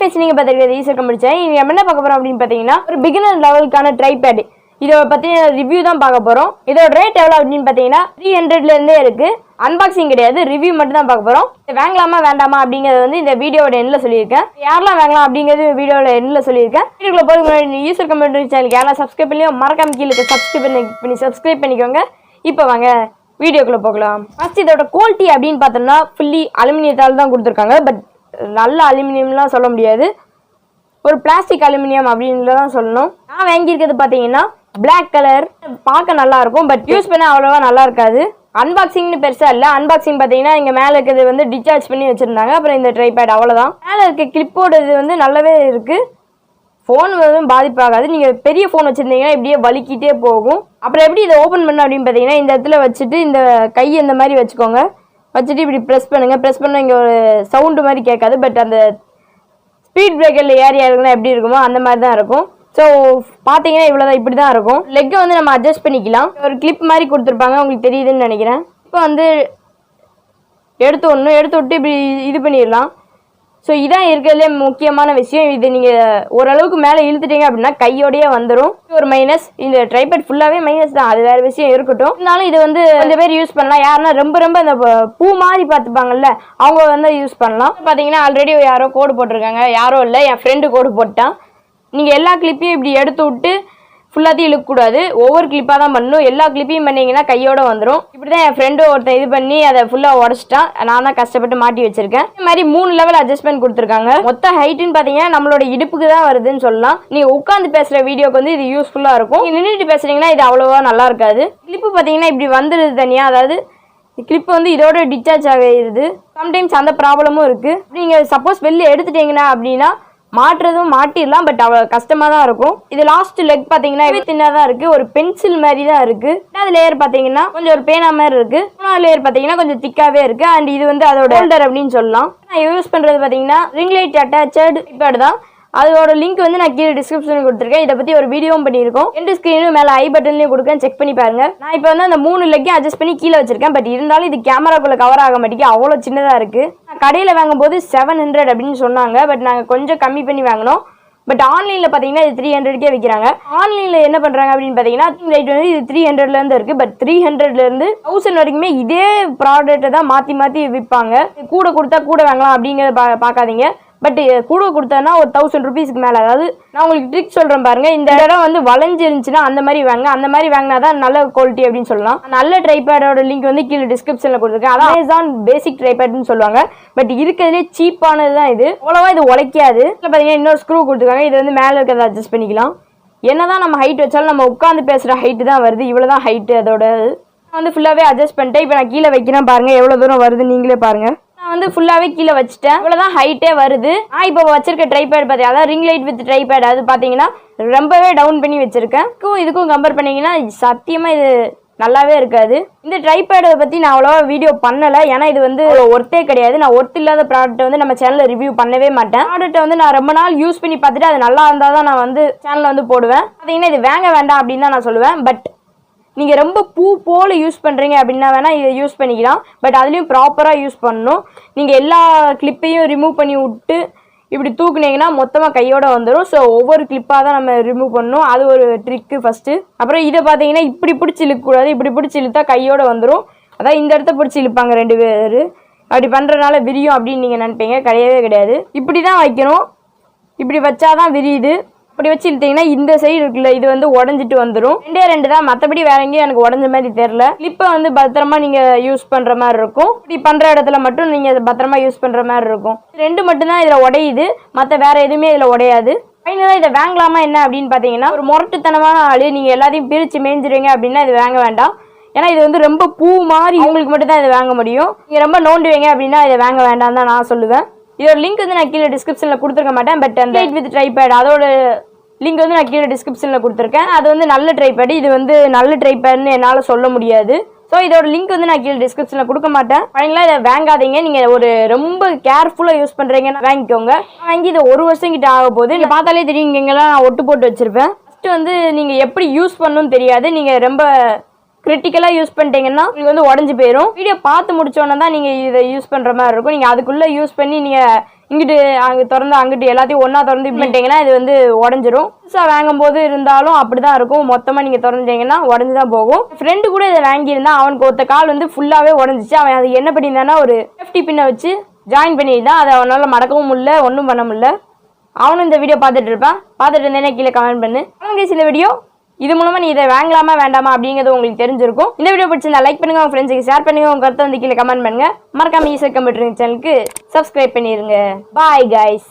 Face நீங்கள் பார்த்துருக்கிறது Eicher computer. இது என்ன பார்க்க போகிறோம் அப்படின்னு பார்த்தீங்கன்னா ஒரு பிகினர் லெவலுக்கான ட்ரைபேட். இதை பற்றி ரிவ்யூ தான் பார்க்க போகிறோம். இதோட ரேட் எவ்வளோ அப்படின்னு பார்த்தீங்கன்னா 300லேருந்தே இருக்குது. அன்பாக்சிங் கிடையாது, ரிவ்யூ மட்டும் தான் பார்க்க போகிறோம். வாங்கலாமா வேண்டாமா அப்படிங்கிறது வந்து இந்த வீடியோட எண்ணில் சொல்லியிருக்கேன். யாரெல்லாம் வாங்கலாம் அப்படிங்கிறது வீடியோட எண்ணில் சொல்லியிருக்கேன். வீடியோக்குள்ள போகிறதுக்கு ஈஸர் கம்ப்யூட்டர் சேனலுக்கு யாரெல்லாம் சப்ஸ்கிரைப் பண்ணி மறக்காம கீழே சப்ஸ்கிரைப் பண்ணிக்கோங்க. இப்போ வாங்க வீடியோக்குள்ளே போகலாம். ஃபர்ஸ்ட் இதோட குவாலிட்டி அப்படின்னு பார்த்தோம்னா ஃபுல்லி அலுமினியத்தால் தான் கொடுத்துருக்காங்க. பட் நல்ல அலுமினியம்லாம் சொல்ல முடியாது, ஒரு பிளாஸ்டிக் அலுமினியம் அப்படின்னு தான் சொல்லணும். நான் வாங்கியிருக்கிறது பார்த்தீங்கன்னா பிளாக் கலர். பார்க்க நல்லா இருக்கும், பட் யூஸ் பண்ண அவ்வளோவா நல்லா இருக்காது. அன்பாக்சிங்னு பெருசாக இல்லை. அன்பாக்சிங் பார்த்தீங்கன்னா இங்கே மேலே இருக்கிறது வந்து டிஸ்சார்ஜ் பண்ணி வச்சுருந்தாங்க. அப்புறம் இந்த ட்ரைபேட் அவ்வளோதான். மேலே இருக்க கிளிப்போட இது வந்து நல்லாவே இருக்குது. ஃபோன் வந்து பாதிப்பாகாது. நீங்கள் பெரிய ஃபோன் வச்சுருந்தீங்கன்னா இப்படியே வலிக்கிட்டே போகும். அப்புறம் எப்படி இதை ஓப்பன் பண்ண அப்படின்னு பார்த்தீங்கன்னா இந்த இடத்துல வச்சுட்டு இந்த கை இந்த மாதிரி வச்சுக்கோங்க. வச்சுட்டு இப்படி ப்ரெஸ் பண்ணுங்கள். ப்ரெஸ் பண்ணால் இங்கே ஒரு சவுண்டு மாதிரி கேட்காது. பட் அந்த ஸ்பீட் பிரேக்கரில் ஏரியா இருக்குன்னா எப்படி இருக்குமோ அந்த மாதிரி தான் இருக்கும். ஸோ பார்த்தீங்கன்னா இவ்வளோதான், இப்படி தான் இருக்கும். லெக்கை வந்து நம்ம அட்ஜஸ்ட் பண்ணிக்கலாம். ஒரு கிளிப் மாதிரி கொடுத்துருப்பாங்க, உங்களுக்கு தெரியுதுன்னு நினைக்கிறேன். இப்போ வந்து எடுத்து விட்டு இப்படி இது பண்ணிடலாம். ஸோ இதான் இருக்கிறதுலே முக்கியமான விஷயம். இது நீங்கள் ஓரளவுக்கு மேலே இழுத்துட்டீங்க அப்படின்னா கையோடையே வந்துடும். ஒரு மைனஸ், இந்த ட்ரைபேட் ஃபுல்லாகவே மைனஸ் தான், அது வேறு விஷயம் இருக்கட்டும். இருந்தாலும் இது வந்து கொஞ்சம் பேர் யூஸ் பண்ணலாம். யாருன்னா ரொம்ப அந்த பூ மாதிரி பார்த்துப்பாங்கல்ல, அவங்க வந்து யூஸ் பண்ணலாம். பார்த்தீங்கன்னா ஆல்ரெடி யாரோ கோடு போட்டிருக்காங்க. யாரோ இல்லை, என் ஃப்ரெண்டு கோடு போட்டான். நீங்கள் எல்லா கிளிப்பையும் இப்படி எடுத்து விட்டு ஃபுல்லாத்தையும் இழுக்கக்கூடாது, ஒவ்வொரு கிளிப்பாக தான் பண்ணணும். எல்லா கிளிப்பையும் பண்ணிங்கன்னா கையோடு வந்துடும். இப்படி தான் என் ஃப்ரெண்டு ஒருத்தன் இது பண்ணி அதை ஃபுல்லாக உடச்சிட்டான். நான் தான் கஷ்டப்பட்டு மாட்டி வச்சிருக்கேன். இந்த மாதிரி 3 லெவல் அட்ஜஸ்ட்மெண்ட் கொடுத்துருக்காங்க. மொத்த ஹைட்டுன்னு பார்த்தீங்கன்னா நம்மளோட இடுப்புக்கு தான் வருதுன்னு சொல்லலாம். நீங்கள் உட்காந்து பேசுகிற வீடியோக்கு வந்து இது யூஸ்ஃபுல்லாக இருக்கும். நீங்கள் நின்றுட்டு பேசுகிறீங்கன்னா இது அவ்வளோவா நல்லா இருக்காது. கிளிப்பு பார்த்தீங்கன்னா இப்படி வந்துடுது தனியாக. அதாவது கிளிப்பு வந்து இதோட டிஸ்சார்ஜ் ஆகிடுது. சம்டைம்ஸ் அந்த ப்ராப்ளமும் இருக்குது. நீங்கள் சப்போஸ் வெளில எடுத்துட்டீங்கன்னா அப்படின்னா மாட்டுறதும் மாட்டிடலாம், பட் அவ்வளோ கஷ்டமாக தான் இருக்கும். இது லாஸ்ட் லெக் பார்த்தீங்கன்னா தின்னாக தான் இருக்குது. ஒரு பென்சில் மாதிரி தான் இருக்குது. 2வது லேயர் பார்த்தீங்கன்னா கொஞ்சம் ஒரு பேனா மாதிரி இருக்குது. 3வது லேயர் பார்த்தீங்கன்னா கொஞ்சம் திக்காகவே இருக்குது. அண்ட் இது வந்து அதோட ஹோல்டர் அப்படின்னு சொல்லலாம். நான் யூஸ் பண்ணுறது பார்த்தீங்கன்னா ரிங் லைட் அட்டாச்சட் ட்ரைபேட் தான். அதோட லிங்க் வந்து நான் கீழே டிஸ்கிரிப்ஷனில் கொடுத்துருக்கேன். இதை பற்றி ஒரு வீடியோவும் பண்ணியிருக்கோம். 2 ஸ்க்ரீனும் மேலே ஐ பட்டன்லையும் கொடுக்கேன், செக் பண்ணி பாருங்க. நான் இப்போ வந்து அந்த 3 லெக்கையும் அட்ஜஸ்ட் பண்ணி கீழே வச்சிருக்கேன். பட் இருந்தாலும் இது கேமராக்குள்ளே கவர் ஆக மாட்டேங்குது, அவ்வளோ சின்னதாக இருக்குது. நான் கடையில் வாங்கும்போது 700 அப்படின்னு சொன்னாங்க. பட் நாங்கள் கொஞ்சம் கம்மி பண்ணி வாங்கினோம். பட் ஆன்லைனில் பார்த்தீங்கன்னா இது 300க்கே விற்கிறாங்க. ஆன்லைனில் என்ன பண்ணுறாங்க அப்படின்னு பார்த்தீங்கன்னா ரேட் வந்து இது 300லேருந்து இருக்குது. பட் 300லேருந்து 1000 வரைக்குமே இதே ப்ராடக்ட்டை தான் மாற்றி விற்பாங்க. கூட கொடுத்தா கூட வாங்கலாம் அப்படிங்கிறத பார்க்காதீங்க. பட் கூட கொடுத்தா ஒரு 1000 ருபீஸ்க்கு மேலே. அதாவது நான் உங்களுக்கு ட்ரிக் சொல்கிறேன் பாருங்க. இந்த இடம் வந்து வளைஞ்சு இருந்துச்சுன்னா அந்த மாதிரி வாங்க. அந்த மாதிரி வாங்கினா தான் நல்ல குவாலிட்டி அப்படின்னு சொல்லலாம். நல்ல ட்ரைபேடோட லிங்க் வந்து கீழே டிஸ்கிரிப்ஷனில் கொடுத்துருக்கேன். அதான் அமேசான் பேசிக் ட்ரைபேட்னு சொல்லுவாங்க. பட் இருக்கிறதுலே சீப்பானது தான் இது. அவ்வளோவா இது உழைக்காது. பார்த்தீங்கன்னா இன்னொரு ஸ்க்ரூ கொடுத்துருக்காங்க. இது வந்து மேலே இருக்கிறத அட்ஜஸ்ட் பண்ணிக்கலாம். என்னதான் நம்ம ஹைட் வச்சாலும் நம்ம உட்காந்து பேசுகிற ஹைட்டு தான் வருது. இவ்வளோ தான் ஹைட்டு. அதோட வந்து ஃபுல்லாகவே அட்ஜஸ்ட் பண்ணிட்டேன். இப்போ நான் கீழே வைக்கிறேன் பாருங்கள், எவ்வளோ தூரம் வருது நீங்களே பாருங்கள். நான் வந்து ஃபுல்லாகவே கீழே வச்சுட்டேன். இவ்வளோதான் ஹைட்டே வருது. நான் இப்போ வச்சிருக்க ட்ரைபேட் பார்த்தீங்கன்னா அதாவது ரிங் லைட் வித் ட்ரைபேட், அது பார்த்தீங்கன்னா ரொம்பவே டவுன் பண்ணி வச்சிருக்கேன். இதுக்கும் கம்பேர் பண்ணிங்கன்னா சத்தியமாக இது நல்லாவே இருக்காது. இந்த ட்ரைபேடை பற்றி நான் அவ்வளோவா வீடியோ பண்ணலை. ஏன்னா இது வந்து ஒர்த்தே கிடையாது. நான் ஒர்த் இல்லாத ப்ராடக்ட்டை வந்து நம்ம சேனலில் ரிவ்யூ பண்ணவே மாட்டேன். ப்ராடக்ட்டை வந்து நான் ரொம்ப நாள் யூஸ் பண்ணி பார்த்துட்டு அது நல்லா இருந்தால் தான் நான் வந்து சேனலில் வந்து போடுவேன். பார்த்தீங்கன்னா இது வாங்க வேண்டாம் அப்படின்னு தான் நான் சொல்லுவேன். பட் நீங்கள் ரொம்ப பூ போல் யூஸ் பண்ணுறீங்க அப்படின்னா வேணால் இதை யூஸ் பண்ணிக்கலாம். பட் அதுலேயும் ப்ராப்பராக யூஸ் பண்ணணும். நீங்கள் எல்லா கிளிப்பையும் ரிமூவ் பண்ணி விட்டு இப்படி தூக்குனீங்கன்னா மொத்தமாக கையோடு வந்துடும். ஸோ ஒவ்வொரு கிளிப்பாக தான் நம்ம ரிமூவ் பண்ணணும். அது ஒரு ட்ரிக்கு ஃபஸ்ட்டு. அப்புறம் இதை பார்த்தீங்கன்னா இப்படி பிடிச்சி இழுக்கக்கூடாது. இப்படி பிடிச்சி இழுத்தா கையோடு வந்துடும். அதான் இந்த இடத்த பிடிச்சி இழுப்பாங்க 2 பேர். அப்படி பண்ணுறதுனால விரியும் அப்படின்னு நீங்கள் நினைப்பீங்க. கிடையாது. இப்படி தான் வைக்கணும். இப்படி வச்சாதான் விரியுது. அப்படி வச்சு இழுத்தீங்கன்னா இந்த சைடு இருக்குல்ல, இது வந்து உடஞ்சிட்டு வந்துடும். 2 தான், மற்றபடி வேற எங்கேயும் எனக்கு உடஞ்ச மாதிரி தெரியல. கிளிப்பை வந்து பத்திரமா நீங்கள் யூஸ் பண்ணுற மாதிரி இருக்கும். இப்படி பண்ணுற இடத்துல மட்டும் நீங்கள் பத்திரமா யூஸ் பண்ணுற மாதிரி இருக்கும். 2 மட்டும்தான் இதில் உடையுது, மற்ற வேற எதுவுமே இதில் உடையாது. ஃபைனலாக இதை வாங்கலாமா என்ன அப்படின்னு பார்த்தீங்கன்னா ஒரு முரட்டுத்தனமான ஆள் நீங்கள் எல்லாத்தையும் பிரித்து மேய்ஞ்சிருவீங்க அப்படின்னா இது வாங்க வேண்டாம். ஏன்னா இது வந்து ரொம்ப பூ மாதிரி உங்களுக்கு மட்டும் தான் இதை வாங்க முடியும். நீங்கள் ரொம்ப நோண்டுவீங்க அப்படின்னா இதை வாங்க வேண்டாம் தான் நான் சொல்லுவேன். இதோட லிங்க் வந்து நான் கீழே டிஸ்கிரிப்ஷனில் கொடுத்துருக்க மாட்டேன். பட் அந்த லைட் வித் ட்ரைபேட் அதோட லிங்க் வந்து நான் கீழே டிஸ்கிரிப்ஷனில் கொடுத்துருக்கேன். அது வந்து நல்ல ட்ரைபேட். இது வந்து நல்ல ட்ரைபேட்னு என்னால் சொல்ல முடியாது. ஸோ இதோட லிங்க் வந்து நான் கீழே டிஸ்கிரிப்ஷனில் கொடுக்க மாட்டேன். ஃபைனலாக இதை வாங்காதீங்க. நீங்கள் ஒரு ரொம்ப கேர்ஃபுல்லாக யூஸ் பண்ணுறீங்கன்னா வாங்கிக்கோங்க. வாங்கி இதை 1 வருஷம் கிட்ட ஆக போகுது. நீங்கள் பார்த்தாலே தெரியும் இங்கெல்லாம் நான் ஒட்டு போட்டு வச்சுருப்பேன். ஃபஸ்ட்டு வந்து நீங்கள் எப்படி யூஸ் பண்ணணும்னு தெரியாது. நீங்கள் ரொம்ப கிரிட்டிக்கலாக யூஸ் பண்ணிட்டீங்கன்னா உங்களுக்கு வந்து உடஞ்சி போயிடும். வீடியோ பார்த்து முடிச்சோன்னா தான் நீங்கள் இதை யூஸ் பண்ணுற மாதிரி இருக்கும். நீங்கள் அதுக்குள்ளே யூஸ் பண்ணி நீங்கள் இங்கிட்டு அங்கே திறந்து அங்கிட்டு எல்லாத்தையும் ஒன்றா திறந்து இது பண்ணிட்டீங்கன்னா இது வந்து உடஞ்சிரும். புதுசாக வாங்கும்போது இருந்தாலும் அப்படி தான் இருக்கும். மொத்தமாக நீங்கள் திறந்துட்டீங்கன்னா உடஞ்சி தான் போகும். ஃப்ரெண்டு கூட இதை வாங்கியிருந்தா அவனுக்கு ஒருத்த கால் வந்து ஃபுல்லாகவே உடஞ்சிச்சு. அவன் அது என்ன பண்ணியிருந்தானா ஒரு சேஃப்டி பின்னை வச்சு ஜாயின் பண்ணியிருந்தான். அதை அவனால் மடக்கவும் முடியல, ஒன்றும் பண்ண முடியல. அவனும் இந்த வீடியோ பார்த்துட்டு இருப்பான். பார்த்துட்டு இருந்தேனே கீழே கமெண்ட் பண்ணு. அவங்க இந்த வீடியோ இது மூலமா நீ இதை வாங்கலாமா வேண்டாமா அப்படிங்கிறது உங்களுக்கு தெரிஞ்சிருக்கும். இந்த வீடியோ பிடிச்சிருந்தா லைக் பண்ணுங்க, உங்க ஃப்ரெண்ட்ஸுக்கு ஷேர் பண்ணுங்க, உங்க கருத்தை வந்து கீழே கமெண்ட் பண்ணுங்க. மறக்காம ஈஸர் கம்ப்யூட்டர் சேனலுக்கு சப்ஸ்கிரைப் பண்ணிருங்க. Bye guys.